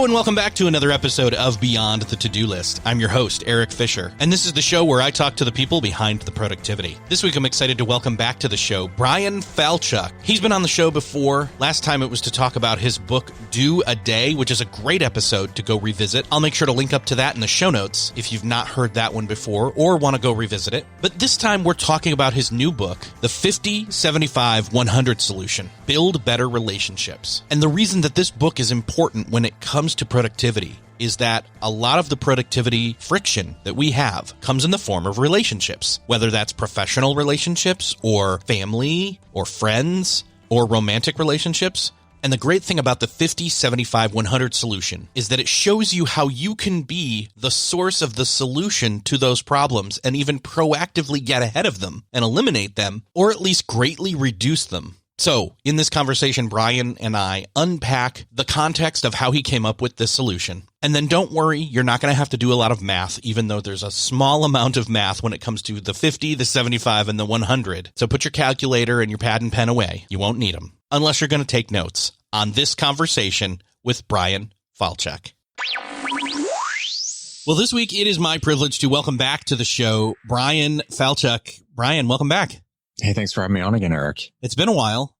Hello and welcome back to another episode of Beyond the To-Do List. I'm your host, Eric Fisher, and this is the show where I talk to the people behind the productivity. This week, I'm excited to welcome back to the show Bryan Falchuk. He's been on the show before. Last time it was to talk about his book, Do a Day, which is a great episode to go revisit. I'll make sure to link up to that in the show notes if you've not heard that one before or want to go revisit it. But this time, we're talking about his new book, The 50-75-100 Solution, Build Better Relationships. And the reason that this book is important when it comes to productivity is that a lot of the productivity friction that we have comes in the form of relationships, whether that's professional relationships or family or friends or romantic relationships. And the great thing about the 50-75-100 solution is that it shows you how you can be the source of the solution to those problems and even proactively get ahead of them and eliminate them, or at least greatly reduce them. So in this conversation, Bryan and I unpack the context of how he came up with this solution. And then don't worry, you're not going to have to do a lot of math, even though there's a small amount of math when it comes to the 50, the 75, and the 100. So put your calculator and your pad and pen away. You won't need them unless you're going to take notes on this conversation with Bryan Falchuk. Well, this week it is my privilege to welcome back to the show Bryan Falchuk. Bryan, welcome back. Hey, thanks for having me on again, Eric. It's been a while.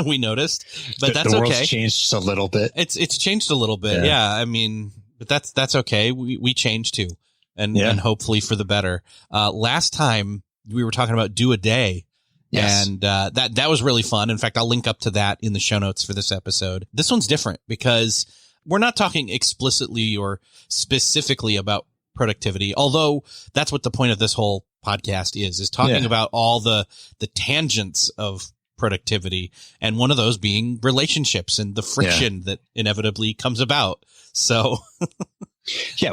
We noticed, but that's the world's okay. Changed a little bit. It's changed a little bit. Yeah. I mean, but that's okay. We changed too. And hopefully for the better. Last time we were talking about Do a Day. Yes. And, that was really fun. In fact, I'll link up to that in the show notes for this episode. This one's different because we're not talking explicitly or specifically about productivity, although that's what the point of this whole podcast is talking about all the tangents of productivity, and one of those being relationships and the friction that inevitably comes about. So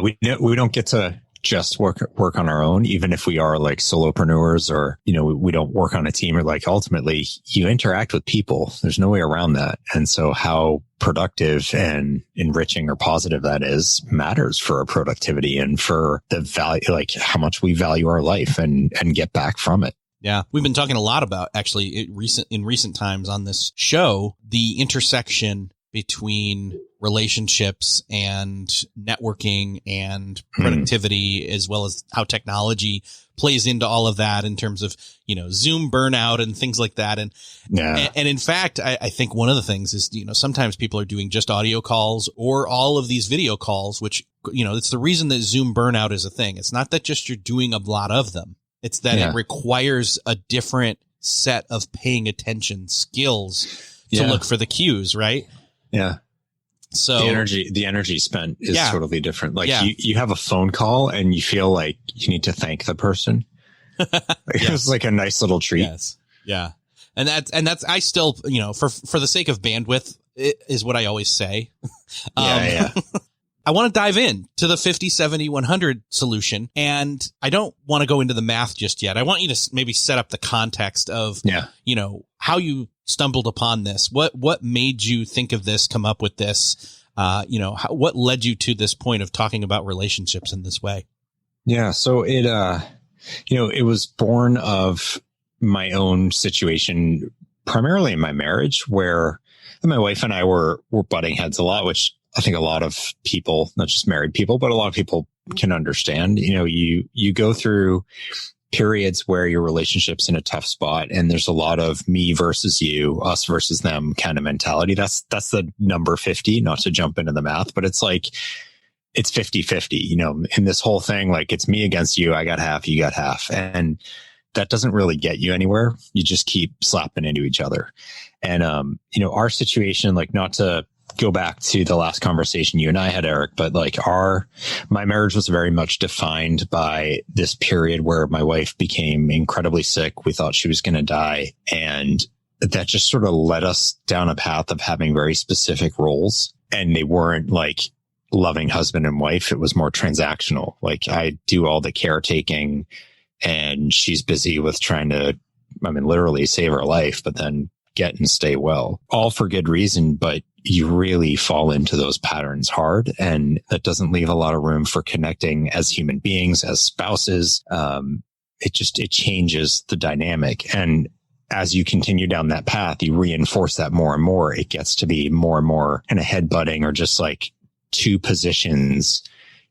we don't get to just work on our own, even if we are like solopreneurs or, we don't work on a team, or like ultimately you interact with people. There's no way around that. And so how productive and enriching or positive that is matters for our productivity and for the value, like how much we value our life and get back from it. Yeah. We've been talking a lot about actually in recent times on this show, the intersection between relationships and networking and productivity, as well as how technology plays into all of that in terms of, Zoom burnout and things like that. And in fact, I think one of the things is, sometimes people are doing just audio calls or all of these video calls, which, it's the reason that Zoom burnout is a thing. It's not that just you're doing a lot of them. It's that it requires a different set of paying attention skills to look for the cues, right? Yeah. So the energy spent is totally different. Like you have a phone call and you feel like you need to thank the person. It was like a nice little treat. Yes. Yeah. And that's, I still, for the sake of bandwidth, it is what I always say. I want to dive in to the 50-70-100 solution, and I don't want to go into the math just yet. I want you to maybe set up the context of, how you stumbled upon this. What made you think of this, come up with this? What led you to this point of talking about relationships in this way? Yeah. So it was born of my own situation, primarily in my marriage, where my wife and I were butting heads a lot, which I think a lot of people, not just married people, but a lot of people can understand. You go through periods where your relationship's in a tough spot, and there's a lot of me versus you, us versus them kind of mentality. That's the number 50, not to jump into the math, but it's like, it's 50-50, in this whole thing, like it's me against you. I got half, you got half. And that doesn't really get you anywhere. You just keep slapping into each other. And, our situation, like not to go back to the last conversation you and I had, Eric, but like my marriage was very much defined by this period where my wife became incredibly sick. We thought she was going to die. And that just sort of led us down a path of having very specific roles. And they weren't like loving husband and wife. It was more transactional. Like I do all the caretaking and she's busy with trying to, literally save her life, but then get and stay well, all for good reason. But you really fall into those patterns hard, and that doesn't leave a lot of room for connecting as human beings, as spouses. It changes the dynamic. And as you continue down that path, you reinforce that more and more. It gets to be more and more kind of headbutting or just like two positions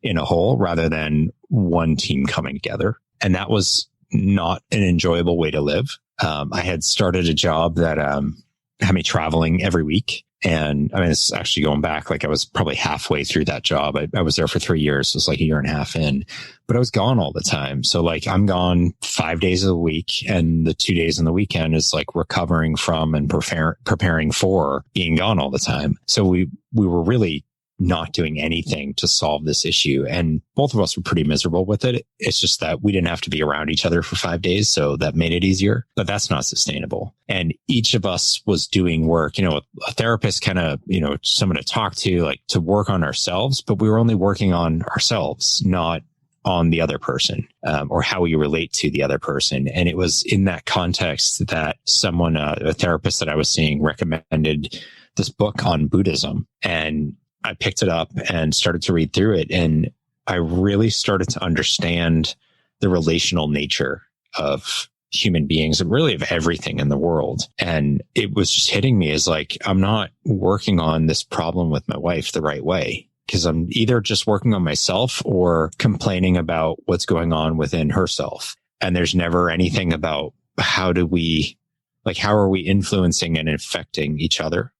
in a whole rather than one team coming together. And that was not an enjoyable way to live. I had started a job that had me traveling every week. And I mean, it's actually going back, like I was probably halfway through that job. I was there for 3 years. So it's like a year and a half in, but I was gone all the time. So like I'm gone 5 days a week, and the 2 days on the weekend is like recovering from and preparing for being gone all the time. So we were really not doing anything to solve this issue. And both of us were pretty miserable with it. It's just that we didn't have to be around each other for 5 days. So that made it easier, but that's not sustainable. And each of us was doing work, a therapist kind of, someone to talk to, like to work on ourselves, but we were only working on ourselves, not on the other person, or how we relate to the other person. And it was in that context that someone, a therapist that I was seeing, recommended this book on Buddhism. And I picked it up and started to read through it. And I really started to understand the relational nature of human beings and really of everything in the world. And it was just hitting me as like, I'm not working on this problem with my wife the right way, because I'm either just working on myself or complaining about what's going on within herself. And there's never anything about how are we influencing and affecting each other.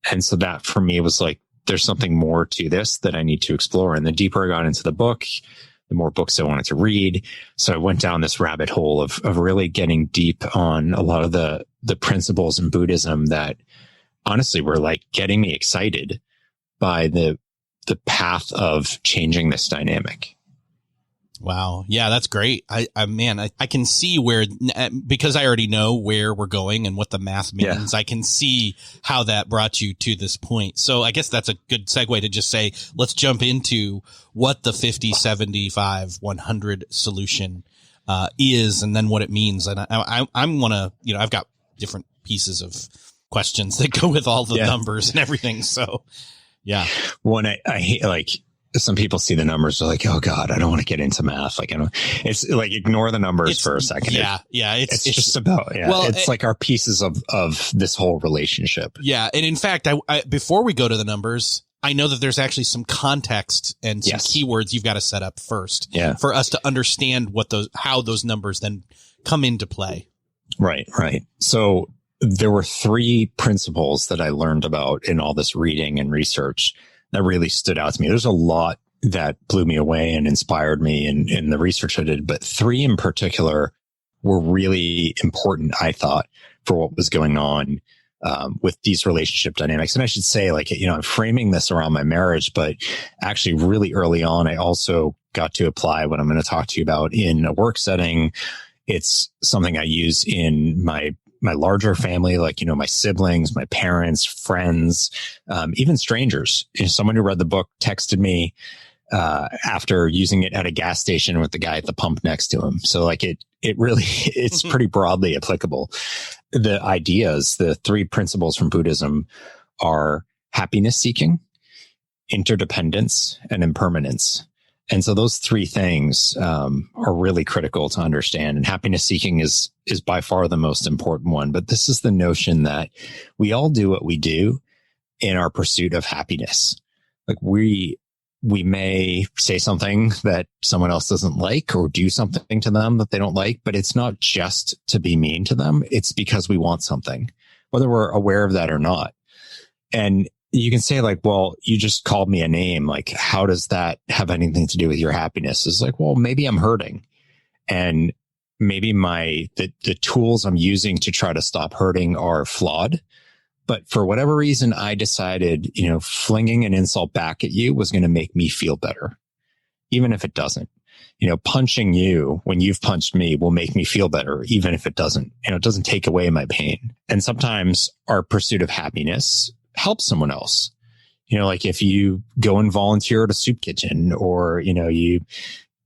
And so that for me was like, there's something more to this that I need to explore. And the deeper I got into the book, the more books I wanted to read. So I went down this rabbit hole of really getting deep on a lot of the principles in Buddhism that honestly were like getting me excited by the path of changing this dynamic. Wow. Yeah, that's great. I can see where, because I already know where we're going and what the math means, I can see how that brought you to this point. So I guess that's a good segue to just say, let's jump into what the 50, 75, 100 solution is, and then what it means. And I'm I've got different pieces of questions that go with all the numbers and everything. So yeah. One, I hate, like, some people see the numbers, they're like, oh God, I don't want to get into math. Like, it's like, ignore the numbers for a second. Yeah. It's just about, it's like our pieces of this whole relationship. Yeah. And in fact, I before we go to the numbers, I know that there's actually some context and some keywords you've got to set up first for us to understand how those numbers then come into play. Right. So there were 3 principles that I learned about in all this reading and research that really stood out to me. There's a lot that blew me away and inspired me in the research I did, but 3 in particular were really important, I thought, for what was going on with these relationship dynamics. And I should say, like, I'm framing this around my marriage, but actually really early on, I also got to apply what I'm going to talk to you about in a work setting. It's something I use in my larger family, like, my siblings, my parents, friends, even strangers. Someone who read the book texted me after using it at a gas station with the guy at the pump next to him. So like it's pretty broadly applicable. The ideas, the 3 principles from Buddhism are happiness seeking, interdependence, and impermanence. And so those 3 things are really critical to understand. And happiness seeking is by far the most important one. But this is the notion that we all do what we do in our pursuit of happiness. Like we may say something that someone else doesn't like or do something to them that they don't like, but it's not just to be mean to them. It's because we want something, whether we're aware of that or not. And you can say like, well, you just called me a name. Like, how does that have anything to do with your happiness? It's like, well, maybe I'm hurting, and maybe the tools I'm using to try to stop hurting are flawed. But for whatever reason, I decided, flinging an insult back at you was going to make me feel better, even if it doesn't. Punching you when you've punched me will make me feel better, even if it doesn't. It doesn't take away my pain. And sometimes our pursuit of happiness help someone else. Like if you go and volunteer at a soup kitchen, or, you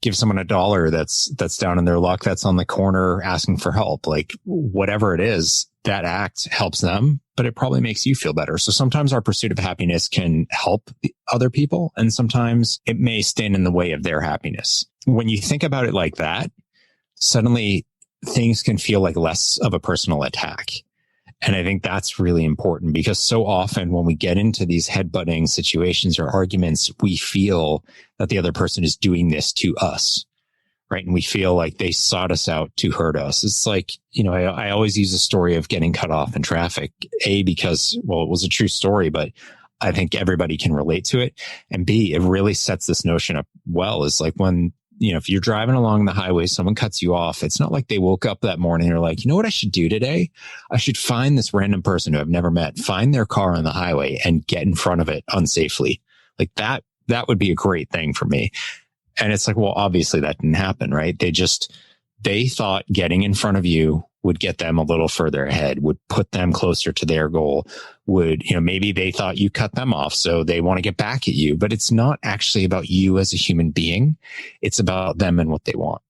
give someone $1 that's down in their luck, that's on the corner asking for help, like whatever it is, that act helps them, but it probably makes you feel better. So sometimes our pursuit of happiness can help other people, and sometimes it may stand in the way of their happiness. When you think about it like that, suddenly things can feel like less of a personal attack. And I think that's really important, because so often when we get into these headbutting situations or arguments, we feel that the other person is doing this to us, right? And we feel like they sought us out to hurt us. It's like, I always use the story of getting cut off in traffic, because, well, it was a true story, but I think everybody can relate to it. And B, it really sets this notion up well. Is like when, if you're driving along the highway, someone cuts you off. It's not like they woke up that morning and they're like, you know what I should do today? I should find this random person who I've never met, find their car on the highway and get in front of it unsafely. Like that would be a great thing for me. And it's like, well, obviously that didn't happen, right? They thought getting in front of you would get them a little further ahead, would put them closer to their goal, maybe they thought you cut them off, so they want to get back at you. But it's not actually about you as a human being. It's about them and what they want.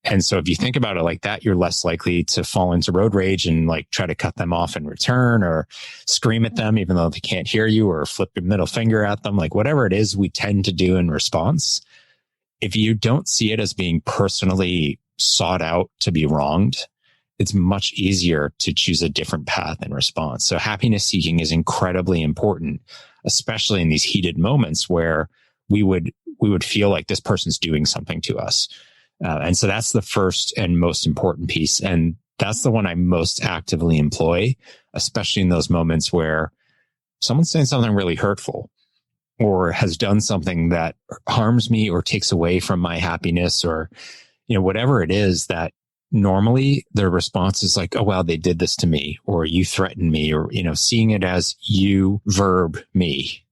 And so if you think about it like that, you're less likely to fall into road rage and like try to cut them off in return, or scream at them even though they can't hear you, or flip your middle finger at them, like whatever it is we tend to do in response. If you don't see it as being personally sought out to be wronged, it's much easier to choose a different path in response. So happiness seeking is incredibly important, especially in these heated moments where we would feel like this person's doing something to us. And so that's the first and most important piece. And that's the one I most actively employ, especially in those moments where someone's saying something really hurtful or has done something that harms me or takes away from my happiness, or, whatever it is that normally their response is like, oh, wow, they did this to me, or you threatened me, or, seeing it as you verb me,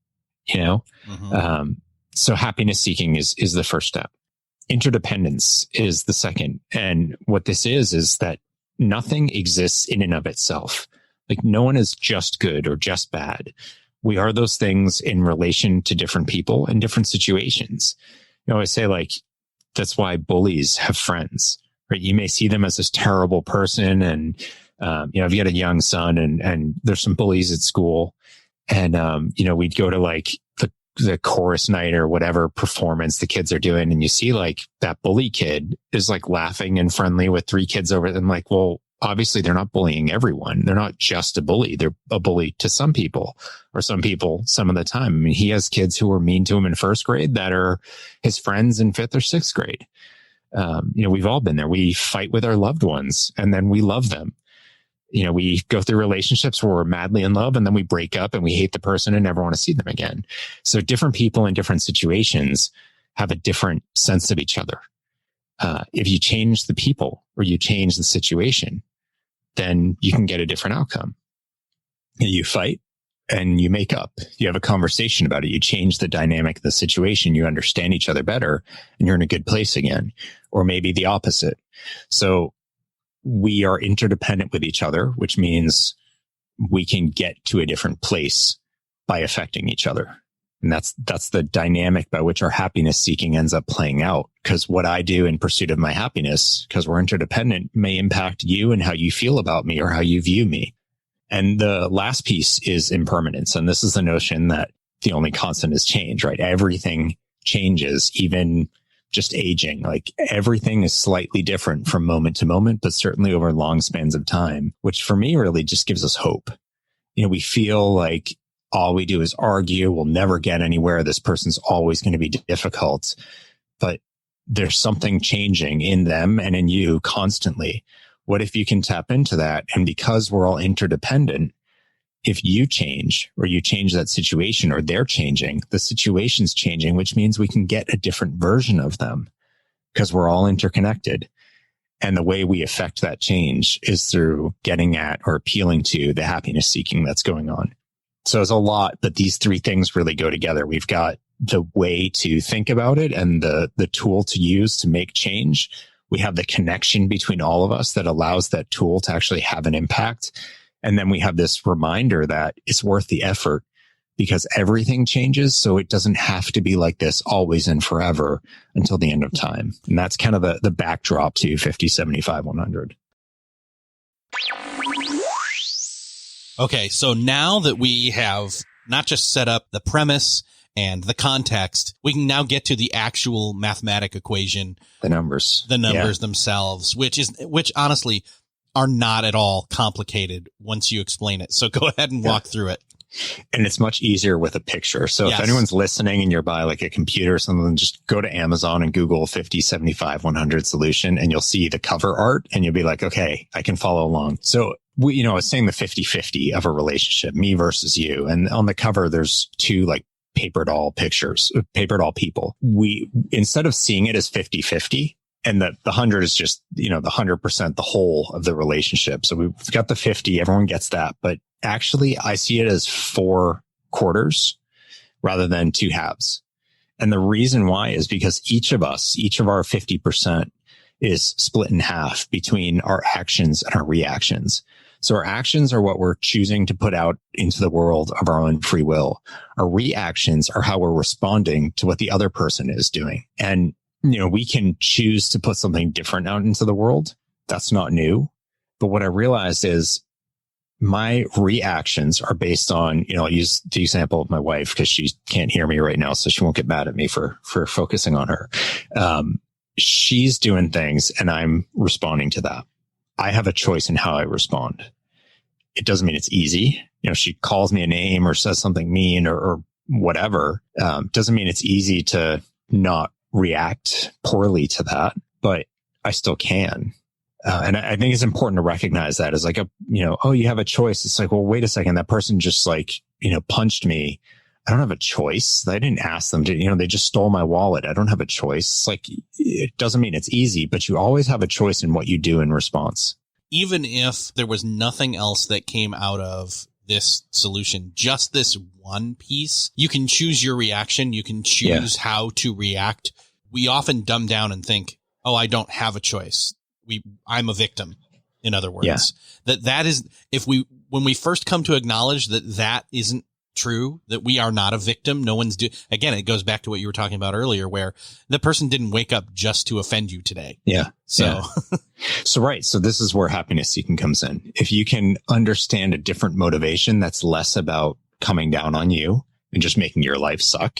Mm-hmm. So happiness seeking is the first step. Interdependence is the second. And what this is that nothing exists in and of itself. Like no one is just good or just bad. We are those things in relation to different people and different situations. I say like, that's why bullies have friends. Right? You may see them as this terrible person, and if you had a young son and there's some bullies at school, and we'd go to like the chorus night or whatever performance the kids are doing, and you see like that bully kid is like laughing and friendly with three kids over them. Like, well, obviously they're not bullying everyone. They're not just a bully. They're a bully to some people, or some people some of the time. I mean, he has kids who were mean to him in first grade that are his friends in fifth or sixth grade. We've all been there. We fight with our loved ones and then we love them. We go through relationships where we're madly in love and then we break up and we hate the person and never want to see them again. So different people in different situations have a different sense of each other. If you change the people or you change the situation, then you can get a different outcome. You fight and you make up. You have a conversation about it. You change the dynamic of the situation. You understand each other better and you're in a good place again. Or maybe the opposite. So we are interdependent with each other, which means we can get to a different place by affecting each other. And that's the dynamic by which our happiness seeking ends up playing out. Because what I do in pursuit of my happiness, because we're interdependent, may impact you and how you feel about me or how you view me. And the last piece is impermanence. And this is the notion that the only constant is change, right? Everything changes, even just aging. Like everything is slightly different from moment to moment, but certainly over long spans of time, which for me really just gives us hope. We feel like all we do is argue. We'll never get anywhere. This person's always going to be difficult, but there's something changing in them and in you constantly. What if you can tap into that? And because we're all interdependent, if you change or you change that situation or they're changing, the situation's changing, which means we can get a different version of them because we're all interconnected. And the way we affect that change is through getting at or appealing to the happiness seeking that's going on. So there's a lot, but these three things really go together. We've got the way to think about it and the tool to use to make change. We have the connection between all of us that allows that tool to actually have an impact. And then we have this reminder that it's worth the effort because everything changes. So it doesn't have to be like this always and forever until the end of time. And that's kind of the backdrop to 50, 75, 100. Okay, so now that we have not just set up the premise and the context, we can now get to the actual mathematic equation, the numbers themselves, which honestly are not at all complicated once you explain it. So go ahead and walk through it. And it's much easier with a picture. So if anyone's listening and you're by like a computer or something, just go to Amazon and Google 50, 75, 100 solution, and you'll see the cover art and you'll be like, okay, I can follow along. So I was saying the 50-50 of a relationship, me versus you. And on the cover, there's two like paper doll people. We, instead of seeing it as 50-50, and the 100 is just, the 100%, the whole of the relationship. So we've got the 50, everyone gets that. But actually, I see it as 4 quarters rather than 2 halves. And the reason why is because each of our 50% is split in half between our actions and our reactions. So our actions are what we're choosing to put out into the world of our own free will. Our reactions are how we're responding to what the other person is doing. And we can choose to put something different out into the world. That's not new. But what I realized is my reactions are based on, I'll use the example of my wife because she can't hear me right now, so she won't get mad at me for focusing on her. She's doing things and I'm responding to that. I have a choice in how I respond. It doesn't mean it's easy. She calls me a name or says something mean or whatever. Doesn't mean it's easy to not react poorly to that, but I still can. And I think it's important to recognize that as like you have a choice. It's like, well, wait a second. That person just punched me. I don't have a choice. I didn't ask them to, they just stole my wallet. I don't have a choice. It's like, it doesn't mean it's easy, but you always have a choice in what you do in response. Even if there was nothing else that came out of this solution, just this one piece, you can choose your reaction. You can choose how to react. We often dumb down and think, oh, I don't have a choice. I'm a victim. In other words, that is, when we first come to acknowledge that isn't true, that we are not a victim. No one's again, it goes back to what you were talking about earlier, where the person didn't wake up just to offend you today. Yeah. So, right. So this is where happiness seeking comes in. If you can understand a different motivation that's less about coming down on you and just making your life suck,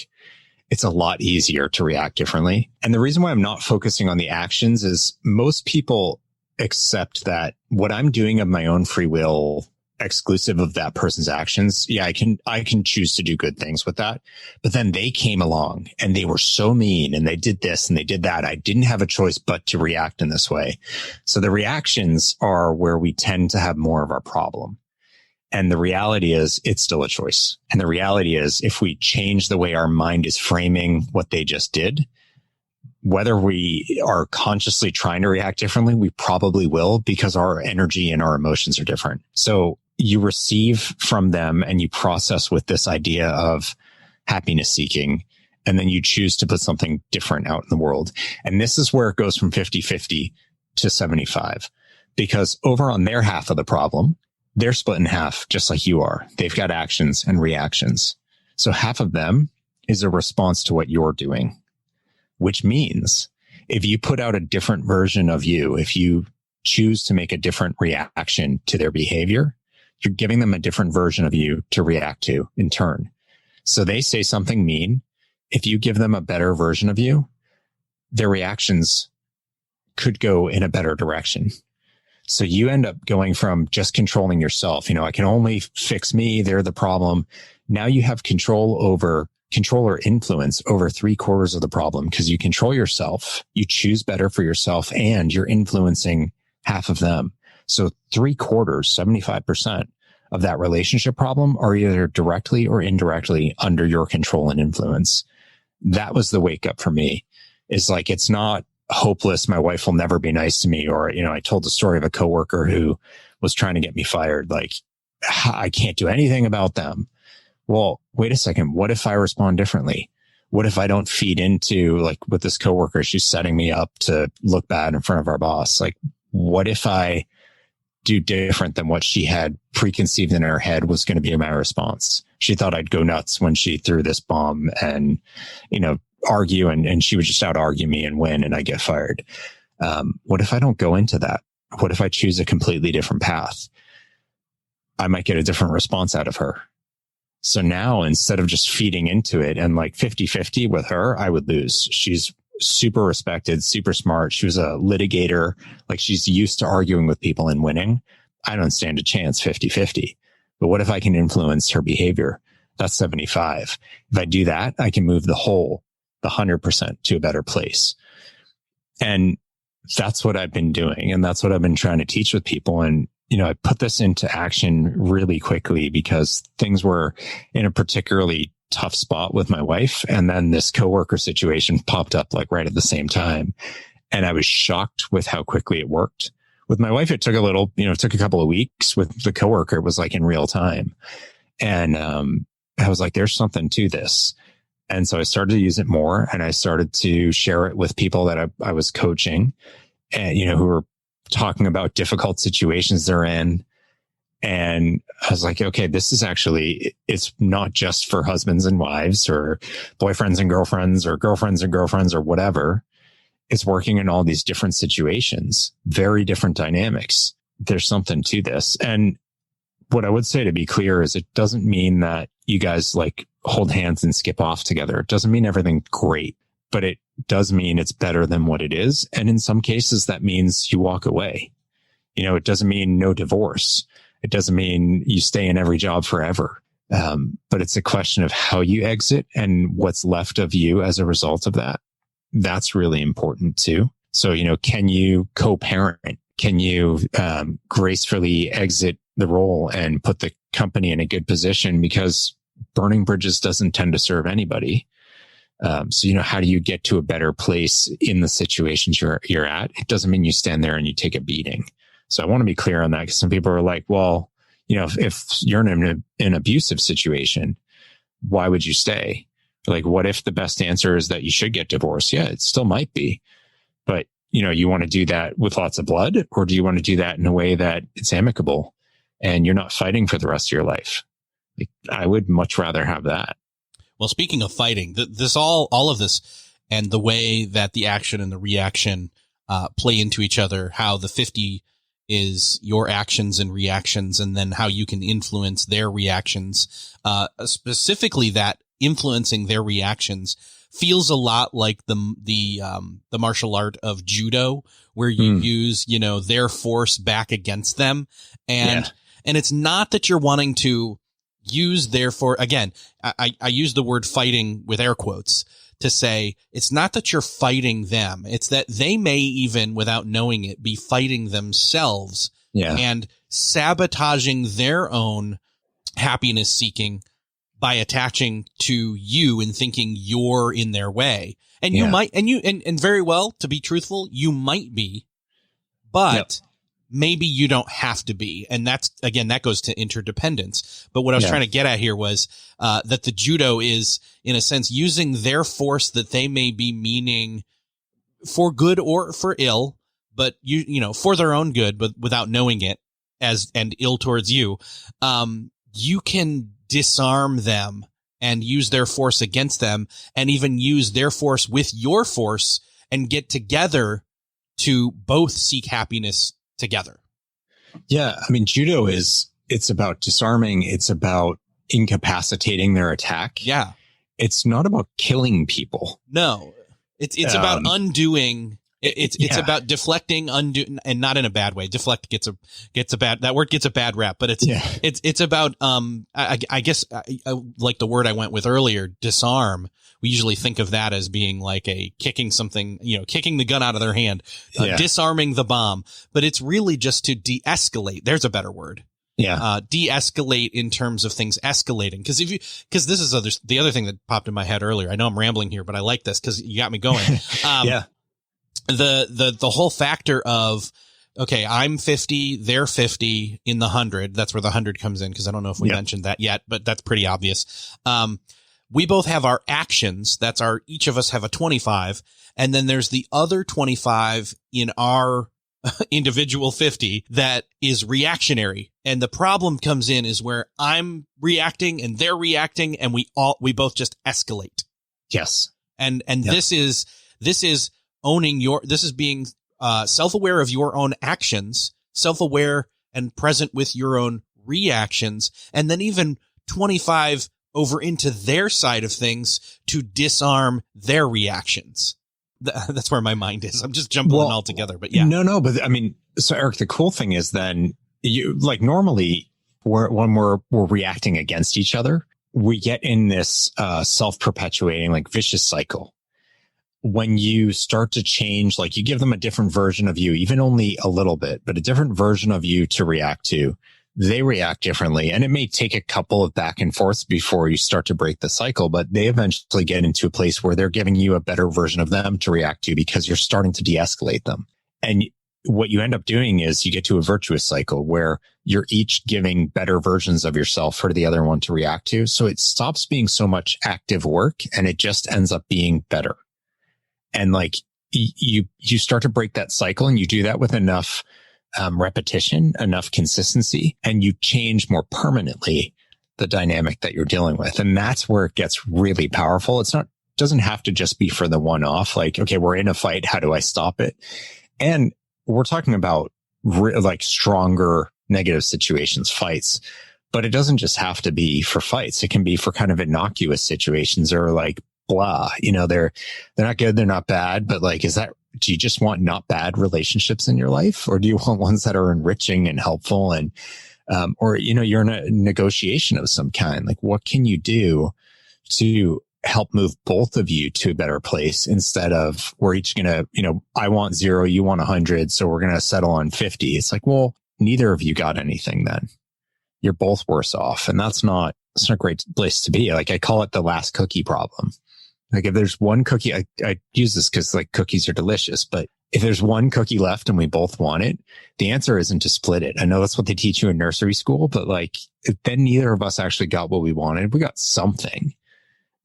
it's a lot easier to react differently. And the reason why I'm not focusing on the actions is most people accept that what I'm doing of my own free will, exclusive of that person's actions. Yeah, I can choose to do good things with that. But then they came along and they were so mean and they did this and they did that. I didn't have a choice but to react in this way. So the reactions are where we tend to have more of our problem. And the reality is it's still a choice. And the reality is if we change the way our mind is framing what they just did, whether we are consciously trying to react differently, we probably will, because our energy and our emotions are different. So you receive from them and you process with this idea of happiness seeking, and then you choose to put something different out in the world. And this is where it goes from 50-50 to 75, because over on their half of the problem, they're split in half, just like you are. They've got actions and reactions. So half of them is a response to what you're doing, which means if you put out a different version of you, if you choose to make a different reaction to their behavior, you're giving them a different version of you to react to in turn. So they say something mean. If you give them a better version of you, their reactions could go in a better direction. So you end up going from just controlling yourself. I can only fix me. They're the problem. Now you have control or influence over 3/4 of the problem, because you control yourself. You choose better for yourself and you're influencing half of them. So 3/4, 75% of that relationship problem are either directly or indirectly under your control and influence. That was the wake up for me. Is like, it's not hopeless. My wife will never be nice to me. Or, I told the story of a coworker who was trying to get me fired. Like, I can't do anything about them. Well, wait a second. What if I respond differently? What if I don't feed into, like with this coworker, she's setting me up to look bad in front of our boss. Like, what if I do different than what she had preconceived in her head was going to be my response? She thought I'd go nuts when she threw this bomb and, argue and she would just out argue me and win and I get fired. What if I don't go into that? What if I choose a completely different path? I might get a different response out of her. So now instead of just feeding into it and like 50-50 with her, I would lose. She's super respected, super smart. She was a litigator. Like she's used to arguing with people and winning. I don't stand a chance 50-50. But what if I can influence her behavior? That's 75. If I do that, I can move the 100% to a better place. And that's what I've been doing. And that's what I've been trying to teach with people. And, I put this into action really quickly because things were in a particularly tough spot with my wife. And then this coworker situation popped up like right at the same time. And I was shocked with how quickly it worked. With my wife, it took it took a couple of weeks. With the coworker, it was like in real time. And, I was like, there's something to this. And so I started to use it more and I started to share it with people that I was coaching and, who were talking about difficult situations they're in. And I was like, okay, this is actually, it's not just for husbands and wives or boyfriends and girlfriends or girlfriends and girlfriends or whatever. It's working in all these different situations, very different dynamics. There's something to this. And what I would say to be clear is it doesn't mean that you guys like hold hands and skip off together. It doesn't mean everything's great, but it does mean it's better than what it is. And in some cases, that means you walk away. It doesn't mean no divorce. It doesn't mean you stay in every job forever. But it's a question of how you exit and what's left of you as a result of that. That's really important too. So, can you co-parent? Can you gracefully exit the role and put the company in a good position? Because burning bridges doesn't tend to serve anybody. So, how do you get to a better place in the situations you're at? It doesn't mean you stand there and you take a beating. So I want to be clear on that because some people are like, well, if you're in an abusive situation, why would you stay? Like, what if the best answer is that you should get divorced? Yeah, it still might be. But, you want to do that with lots of blood, or do you want to do that in a way that it's amicable and you're not fighting for the rest of your life? Like, I would much rather have that. Well, speaking of fighting, all of this and the way that the action and the reaction play into each other, how the 50 is your actions and reactions, and then how you can influence their reactions, specifically that influencing their reactions feels a lot like the martial art of judo, where you use, their force back against them. And it's not that you're wanting to use their force. Again, I use the word fighting with air quotes to say it's not that you're fighting them. It's that they may even, without knowing it, be fighting themselves and sabotaging their own happiness seeking by attaching to you and thinking you're in their way. And you might, and very well, to be truthful, you might be, but maybe you don't have to be. And that's, again, that goes to interdependence. But what I was trying to get at here was that the judo is, in a sense, using their force that they may be meaning for good or for ill, but for their own good, but without knowing it and ill towards you. You can disarm them and use their force against them, and even use their force with your force and get together to both seek happiness together. Yeah. I mean, judo it's about disarming. It's about incapacitating their attack. Yeah. It's not about killing people. No, it's about undoing. It's about deflecting, undo, and not in a bad way. Deflect gets a bad, that word gets a bad rap, but it's about, I guess I like the word I went with earlier, disarm. We usually think of that as being like a kicking something, kicking the gun out of their hand, disarming the bomb, but it's really just to de-escalate. There's a better word. Yeah. De-escalate in terms of things escalating. Cause this is the other thing that popped in my head earlier. I know I'm rambling here, but I like this cause you got me going. The whole factor of, okay, I'm 50, they're 50 in the 100. That's where the 100 comes in. Cause I don't know if we mentioned that yet, but that's pretty obvious. We both have our actions. That's each of us have a 25. And then there's the other 25 in our individual 50 that is reactionary. And the problem comes in is where I'm reacting and they're reacting, and we both just escalate. Yes. And this is owning this is being self-aware of your own actions, self-aware and present with your own reactions, and then even 25 over into their side of things to disarm their reactions. That's where my mind is. I'm just jumping all together, but yeah. No, but I mean, so Eric, the cool thing is then you like normally when we're reacting against each other, we get in this self-perpetuating like vicious cycle. When you start to change, like you give them a different version of you, even only a little bit, but a different version of you to react to, they react differently. And it may take a couple of back and forths before you start to break the cycle, but they eventually get into a place where they're giving you a better version of them to react to because you're starting to de-escalate them. And what you end up doing is you get to a virtuous cycle where you're each giving better versions of yourself for the other one to react to. So it stops being so much active work and it just ends up being better. And like you start to break that cycle, and you do that with enough repetition, enough consistency, and you change more permanently the dynamic that you're dealing with. And that's where it gets really powerful. Doesn't have to just be for the one off. Like, okay, we're in a fight. How do I stop it? And we're talking about like stronger negative situations, fights, but it doesn't just have to be for fights. It can be for kind of innocuous situations or like blah, they're not good. They're not bad, but like, do you just want not bad relationships in your life? Or do you want ones that are enriching and helpful and, or, you're in a negotiation of some kind? Like, what can you do to help move both of you to a better place instead of we're each going to, I want 0, you want 100. So we're going to settle on 50. It's like, well, neither of you got anything then. You're both worse off. And it's not a great place to be. Like I call it the last cookie problem. Like if there's one cookie, I use this because like cookies are delicious, but if there's one cookie left and we both want it, the answer isn't to split it. I know that's what they teach you in nursery school, but like then neither of us actually got what we wanted. We got something,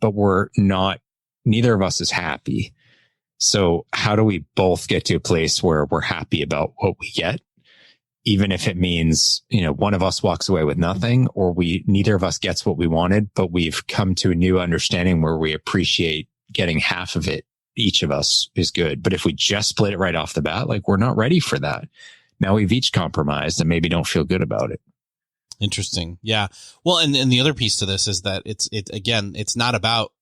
but neither of us is happy. So how do we both get to a place where we're happy about what we get? Even if it means, one of us walks away with nothing, or neither of us gets what we wanted, but we've come to a new understanding where we appreciate getting half of it. Each of us is good. But if we just split it right off the bat, like we're not ready for that. Now we've each compromised and maybe don't feel good about it. Interesting. Yeah. Well, and the other piece to this is that it's not about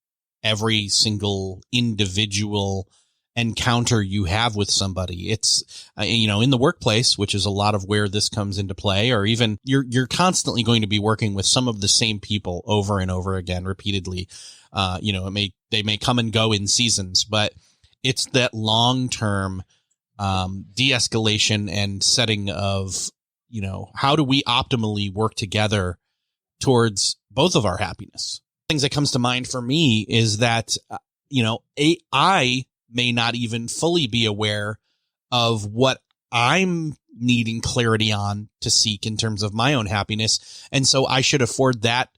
every single individual encounter you have with somebody. It's, in the workplace, which is a lot of where this comes into play, or even you're constantly going to be working with some of the same people over and over again, repeatedly. They may come and go in seasons, but it's that long-term, de-escalation and setting of, how do we optimally work together towards both of our happiness? Things that comes to mind for me is that, I may not even fully be aware of what I'm needing clarity on to seek in terms of my own happiness. And so I should afford that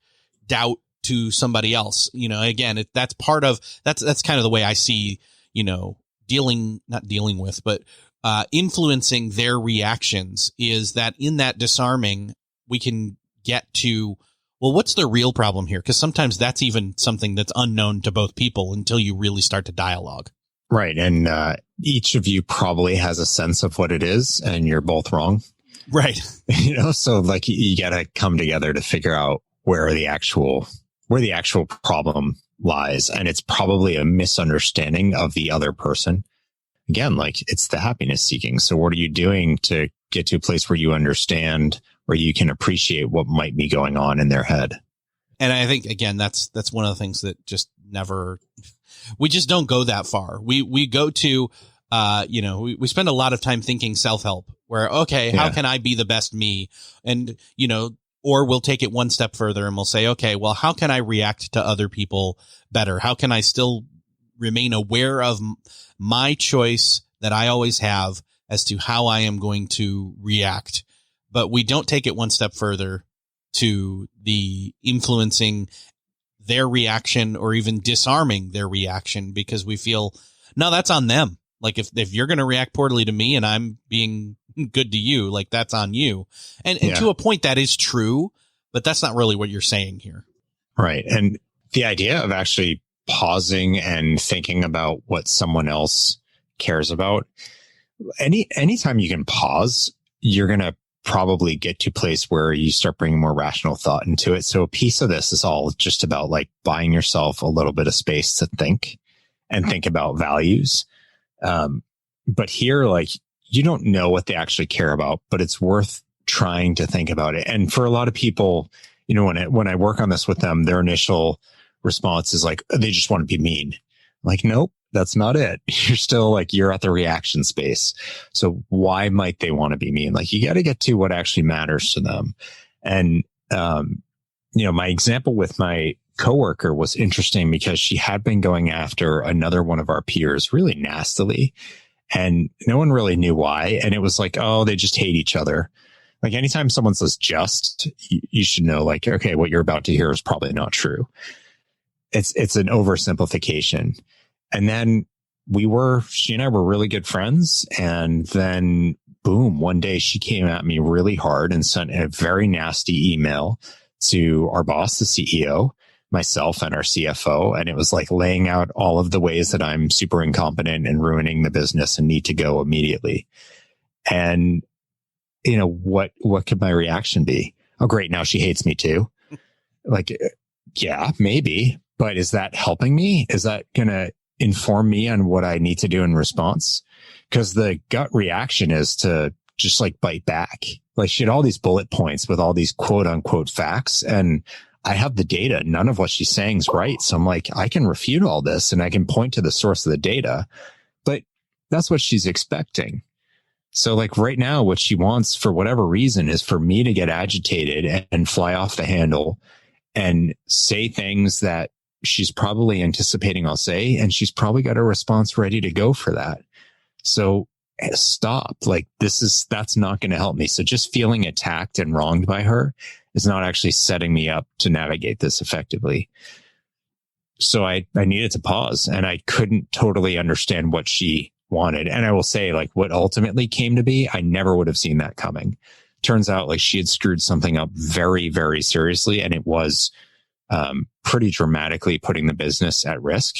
doubt to somebody else. That's kind of the way I see, influencing their reactions, is that in that disarming, we can get to, well, what's the real problem here? Because sometimes that's even something that's unknown to both people until you really start to dialogue. Right. And each of you probably has a sense of what it is, and you're both wrong. Right. So like you got to come together to figure out where the actual problem lies. And it's probably a misunderstanding of the other person. Again, like it's the happiness seeking. So what are you doing to get to a place where you understand, where you can appreciate what might be going on in their head? And I think, again, that's one of the things that just we just don't go that far. We go to, we spend a lot of time thinking self-help, where, okay, how can I be the best me? And, or we'll take it one step further and we'll say, okay, well, how can I react to other people better? How can I still remain aware of my choice that I always have as to how I am going to react? But we don't take it one step further to the influencing their reaction or even disarming their reaction, because we feel, no, that's on them. Like if you're going to react poorly to me and I'm being good to you, like that's on you. And to a point that is true, but that's not really what you're saying here. Right. And the idea of actually pausing and thinking about what someone else cares about, anytime you can pause, you're going to probably get to a place where you start bringing more rational thought into it. So a piece of this is all just about like buying yourself a little bit of space to think and think about values. But here, like, you don't know what they actually care about, but it's worth trying to think about it. And for a lot of people, you know, when I work on this with them, their initial response is like, they just want to be mean. I'm like, nope, that's not it. You're still like, you're at the reaction space. So why might they want to be mean? Like, you got to get to what actually matters to them. And, you know, my example with my coworker was interesting because she had been going after another one of our peers really nastily, and no one really knew why. And it was like, oh, they just hate each other. Like, anytime someone says just, you should know, like, okay, what you're about to hear is probably not true. It's an oversimplification. And then she and I were really good friends. And then boom, one day she came at me really hard and sent a very nasty email to our boss, the CEO, myself, and our CFO. And it was like laying out all of the ways that I'm super incompetent and ruining the business and need to go immediately. And, you know, what could my reaction be? Oh, great. Now she hates me too. Like, yeah, maybe. But is that helping me? Is that going to inform me on what I need to do in response? Because the gut reaction is to just like bite back. Like, she had all these bullet points with all these quote unquote facts, and I have the data. None of what she's saying is right. So I'm like, I can refute all this and I can point to the source of the data, but that's what she's expecting. So like right now, what she wants for whatever reason is for me to get agitated and fly off the handle and say things that she's probably anticipating I'll say, and she's probably got a response ready to go for that. So stop. Like, that's not going to help me. So just feeling attacked and wronged by her is not actually setting me up to navigate this effectively. So I needed to pause, and I couldn't totally understand what she wanted. And I will say, like, what ultimately came to be, I never would have seen that coming. Turns out, like, she had screwed something up very, very seriously, and it was pretty dramatically putting the business at risk.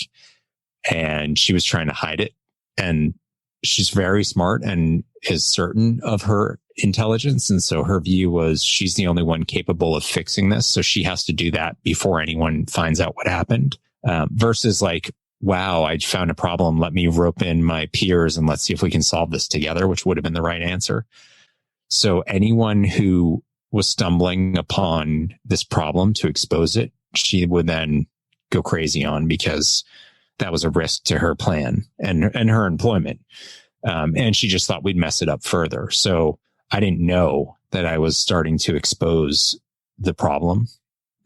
And she was trying to hide it. And she's very smart and is certain of her intelligence. And so her view was she's the only one capable of fixing this. So she has to do that before anyone finds out what happened. Versus like, wow, I found a problem. Let me rope in my peers and let's see if we can solve this together, which would have been the right answer. So anyone who was stumbling upon this problem to expose it, she would then go crazy on, because that was a risk to her plan and her employment. And she just thought we'd mess it up further. So I didn't know that I was starting to expose the problem.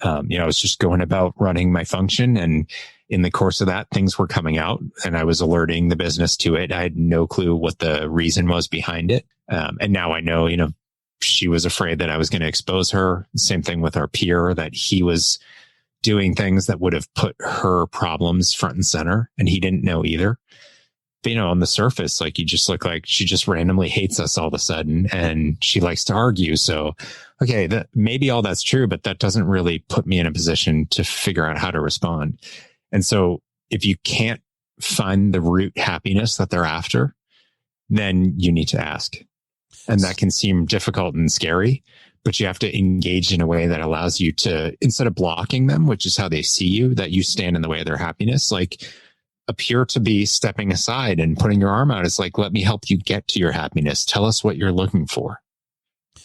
I was just going about running my function, and in the course of that, things were coming out, and I was alerting the business to it. I had no clue what the reason was behind it. And now I know, she was afraid that I was going to expose her. Same thing with our peer, that he was doing things that would have put her problems front and center, and he didn't know either. But, on the surface, like, you just look like she just randomly hates us all of a sudden, and she likes to argue. So, okay, maybe all that's true, but that doesn't really put me in a position to figure out how to respond. And so if you can't find the root happiness that they're after, then you need to ask. And that can seem difficult and scary, but you have to engage in a way that allows you to, instead of blocking them, which is how they see you, that you stand in the way of their happiness, like, appear to be stepping aside and putting your arm out. It's like, let me help you get to your happiness. Tell us what you're looking for.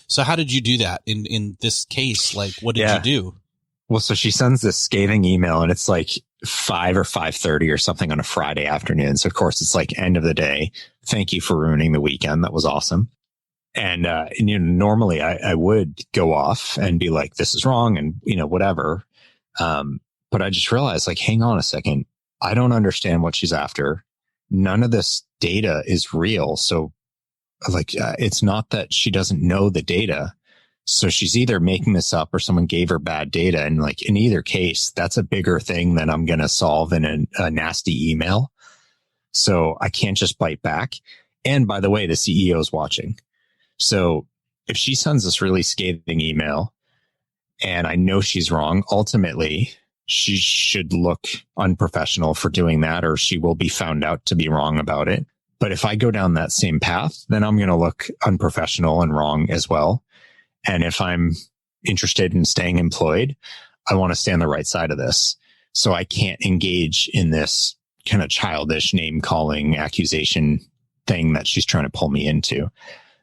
So how did you do that in this case? Like, what did you do? Well, so she sends this scathing email, and it's like 5 or 5:30 or something on a Friday afternoon. So of course it's like end of the day. Thank you for ruining the weekend. That was awesome. And normally I would go off and be like, this is wrong, and whatever. But I just realized, like, hang on a second. I don't understand what she's after. None of this data is real. So like, it's not that she doesn't know the data. So she's either making this up or someone gave her bad data. And like, in either case, that's a bigger thing than I'm going to solve in a nasty email. So I can't just bite back. And by the way, the CEO is watching. So if she sends this really scathing email and I know she's wrong, ultimately she should look unprofessional for doing that, or she will be found out to be wrong about it. But if I go down that same path, then I'm going to look unprofessional and wrong as well. And if I'm interested in staying employed, I want to stay on the right side of this. So I can't engage in this kind of childish name calling accusation thing that she's trying to pull me into.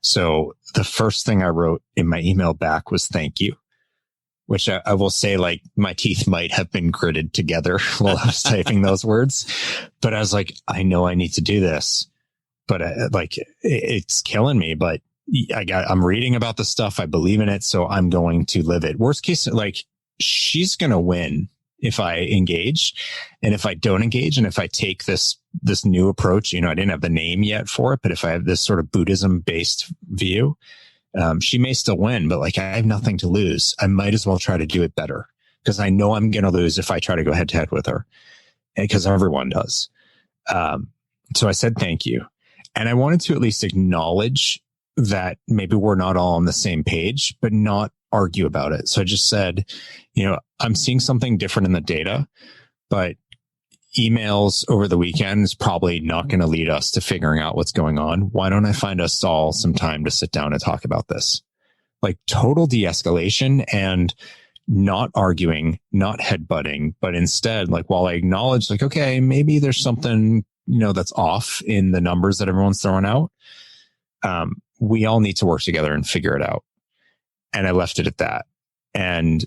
So the first thing I wrote in my email back was thank you, which I will say, like, my teeth might have been gritted together while I was typing those words. But I was like, I know I need to do this, but it's killing me. But I'm reading about the stuff. I believe in it. So I'm going to live it. Worst case, like, she's going to win if I engage. And if I don't engage, and if I take this new approach, I didn't have the name yet for it, but if I have this sort of Buddhism based view, she may still win, but like, I have nothing to lose. I might as well try to do it better, because I know I'm going to lose if I try to go head to head with her, because everyone does. So I said, thank you. And I wanted to at least acknowledge that maybe we're not all on the same page, but not argue about it. So I just said, I'm seeing something different in the data, but emails over the weekend is probably not going to lead us to figuring out what's going on. Why don't I find us all some time to sit down and talk about this? Like, total de-escalation, and not arguing, not headbutting, but instead, like, while I acknowledge, like, okay, maybe there's something, that's off in the numbers that everyone's throwing out. We all need to work together and figure it out. And I left it at that. And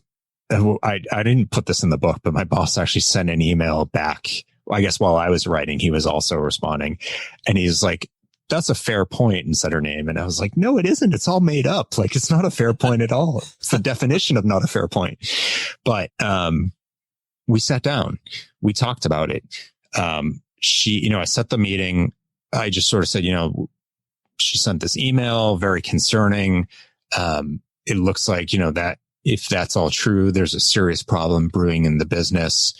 I didn't put this in the book, but my boss actually sent an email back. I guess while I was writing, he was also responding, and he's like, that's a fair point, and said her name. And I was like, no, it isn't. It's all made up. Like, it's not a fair point at all. It's the definition of not a fair point. But, we sat down, we talked about it. I set the meeting. I just sort of said, she sent this email, very concerning. It looks like, that if that's all true, there's a serious problem brewing in the business.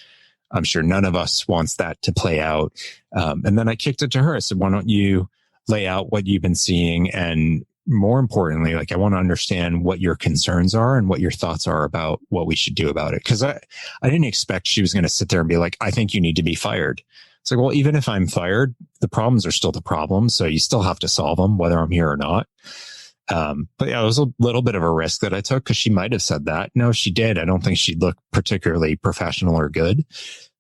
I'm sure none of us wants that to play out. And then I kicked it to her. I said, why don't you lay out what you've been seeing? And more importantly, like, I want to understand what your concerns are and what your thoughts are about what we should do about it. Cause I didn't expect she was going to sit there and be like, I think you need to be fired. It's like, well, even if I'm fired, the problems are still the problems. So you still have to solve them, whether I'm here or not. But yeah, it was a little bit of a risk that I took, because she might have said that. No, she did. I don't think she'd look particularly professional or good.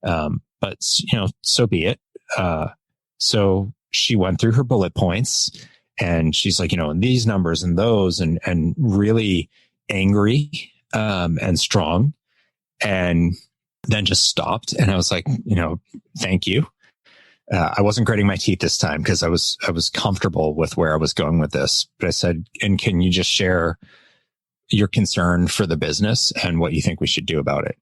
But so be it. So she went through her bullet points, and she's like, these numbers and those, and really angry, and strong, and then just stopped. And I was like, thank you. I wasn't gritting my teeth this time, because I was comfortable with where I was going with this. But I said, and can you just share your concern for the business and what you think we should do about it?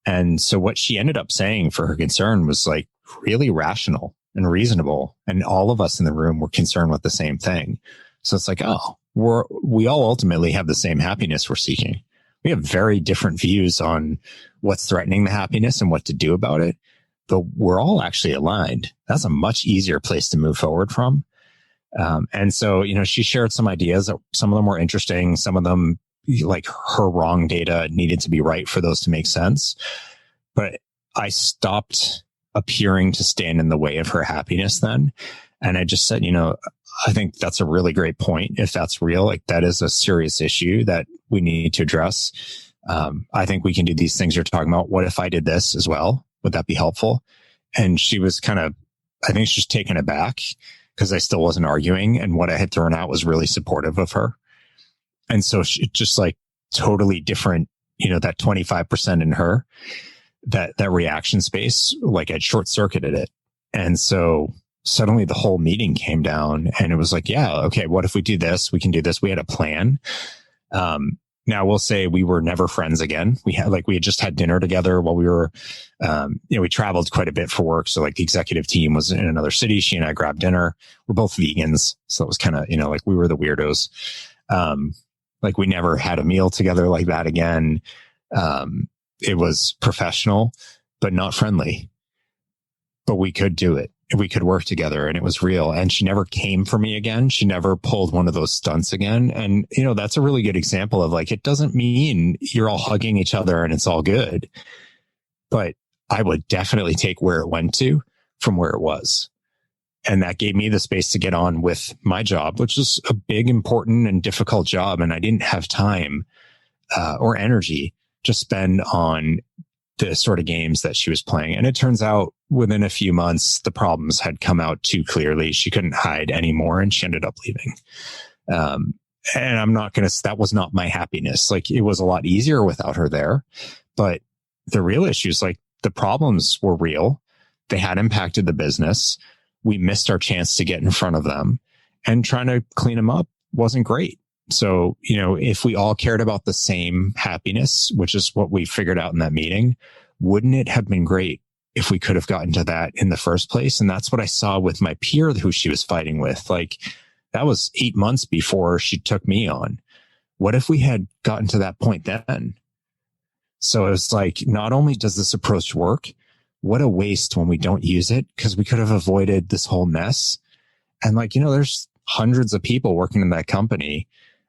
And so what she ended up saying for her concern was like really rational and reasonable. And all of us in the room were concerned with the same thing. So it's like, oh, we all ultimately have the same happiness we're seeking. We have very different views on what's threatening the happiness and what to do about it, but we're all actually aligned. That's a much easier place to move forward from. And so, she shared some ideas. Some of them were interesting. Some of them, like, her wrong data needed to be right for those to make sense. But I stopped appearing to stand in the way of her happiness then. And I just said, I think that's a really great point. If that's real, like, that is a serious issue that we need to address. I think we can do these things you're talking about. What if I did this as well? Would that be helpful? And she was I think she's taken aback, because I still wasn't arguing. And what I had thrown out was really supportive of her. And so she just, like, totally different, that 25% in her, that reaction space, like, I'd short circuited it. And so suddenly the whole meeting came down, and it was like, yeah, okay, what if we do this? We can do this. We had a plan. Now we'll say we were never friends again. We had just had dinner together while we were, we traveled quite a bit for work. So, like, the executive team was in another city. She and I grabbed dinner. We're both vegans. So it was kind of, like, we were the weirdos. Like, we never had a meal together like that again. It was professional, but not friendly, but we could do it. We could work together, and it was real. And she never came for me again. She never pulled one of those stunts again. And, that's a really good example of, like, it doesn't mean you're all hugging each other and it's all good, but I would definitely take where it went to from where it was. And that gave me the space to get on with my job, which is a big, important and difficult job. And I didn't have time or energy to spend on the sort of games that she was playing. And it turns out within a few months, the problems had come out too clearly. She couldn't hide anymore and she ended up leaving. And I'm not going to, that was not my happiness. Like, it was a lot easier without her there, but the real issues, like the problems were real. They had impacted the business. We missed our chance to get in front of them, and trying to clean them up wasn't great. So, if we all cared about the same happiness, which is what we figured out in that meeting, wouldn't it have been great if we could have gotten to that in the first place? And that's what I saw with my peer who she was fighting with. Like, that was 8 months before she took me on. What if we had gotten to that point then? So it's like, not only does this approach work, what a waste when we don't use it, because we could have avoided this whole mess. And there's hundreds of people working in that company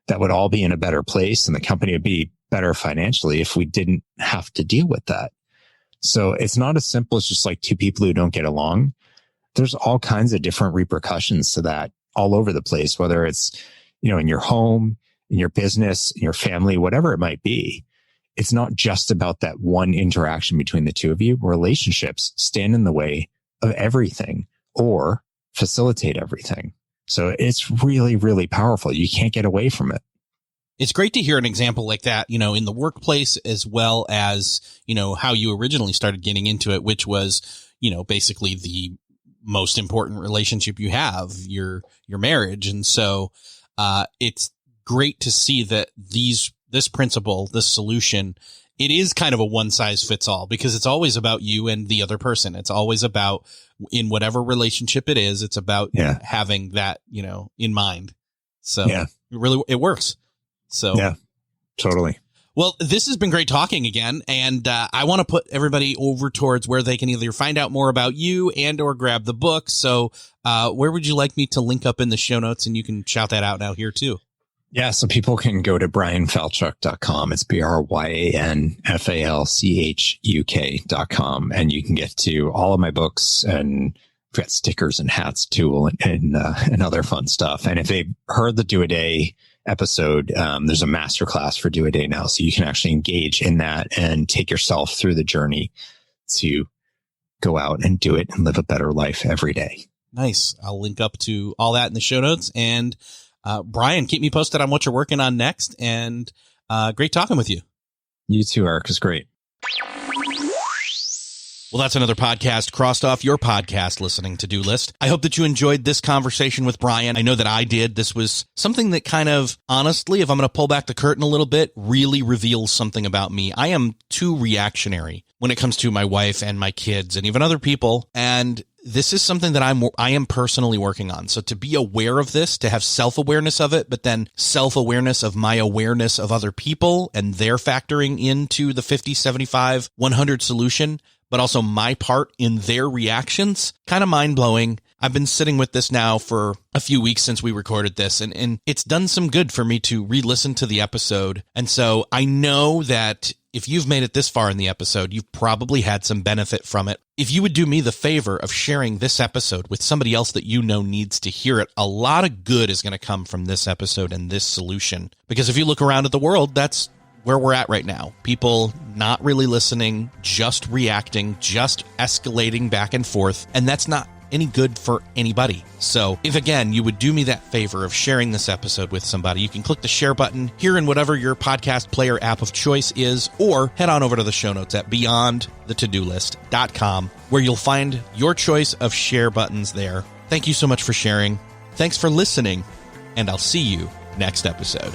that would all be in a better place, and the company would be better financially if we didn't have to deal with that. So it's not as simple as just like two people who don't get along. There's all kinds of different repercussions to that all over the place, whether it's, in your home, in your business, in your family, whatever it might be. It's not just about that one interaction between the two of you. Relationships stand in the way of everything or facilitate everything. So it's really, really powerful. You can't get away from it. It's great to hear an example like that, in the workplace, as well as, how you originally started getting into it, which was, basically the most important relationship you have, your marriage. And so it's great to see that this principle, this solution, it is kind of a one size fits all, because it's always about you and the other person. It's always about, in whatever relationship it is, it's about having that, in mind. So it works. So yeah, totally. Well, this has been great talking again. And I want to put everybody over towards where they can either find out more about you and or grab the book. So where would you like me to link up in the show notes? And you can shout that out now here too. Yeah, so people can go to bryanfalchuk.com. It's BryanFalchuk.com. And you can get to all of my books, and we've got stickers and hats too, and other fun stuff. And if they've heard the Do a Day episode, there's a masterclass for Do a Day now. So you can actually engage in that and take yourself through the journey to go out and do it and live a better life every day. Nice. I'll link up to all that in the show notes. And Bryan, keep me posted on what you're working on next. And great talking with you. You too, Eric. It's great. Well, that's another podcast crossed off your podcast listening to-do list. I hope that you enjoyed this conversation with Bryan. I know that I did. This was something that kind of, honestly, if I'm going to pull back the curtain a little bit, really reveals something about me. I am too reactionary when it comes to my wife and my kids and even other people. And this is something that I am personally working on. So to be aware of this, to have self-awareness of it, but then self-awareness of my awareness of other people and their factoring into the 50, 75, 100 solution, but also my part in their reactions, kind of mind-blowing. I've been sitting with this now for a few weeks since we recorded this, and it's done some good for me to re-listen to the episode. And so I know that if you've made it this far in the episode, you've probably had some benefit from it. If you would do me the favor of sharing this episode with somebody else that you know needs to hear it, a lot of good is going to come from this episode and this solution. Because if you look around at the world, that's where we're at right now. People not really listening, just reacting, just escalating back and forth. And that's not any good for anybody. So if, again, you would do me that favor of sharing this episode with somebody, you can click the share button here in whatever your podcast player app of choice is, or head on over to the show notes at beyondthetodolist.com, where you'll find your choice of share buttons there. Thank you so much for sharing. Thanks for listening, and I'll see you next episode.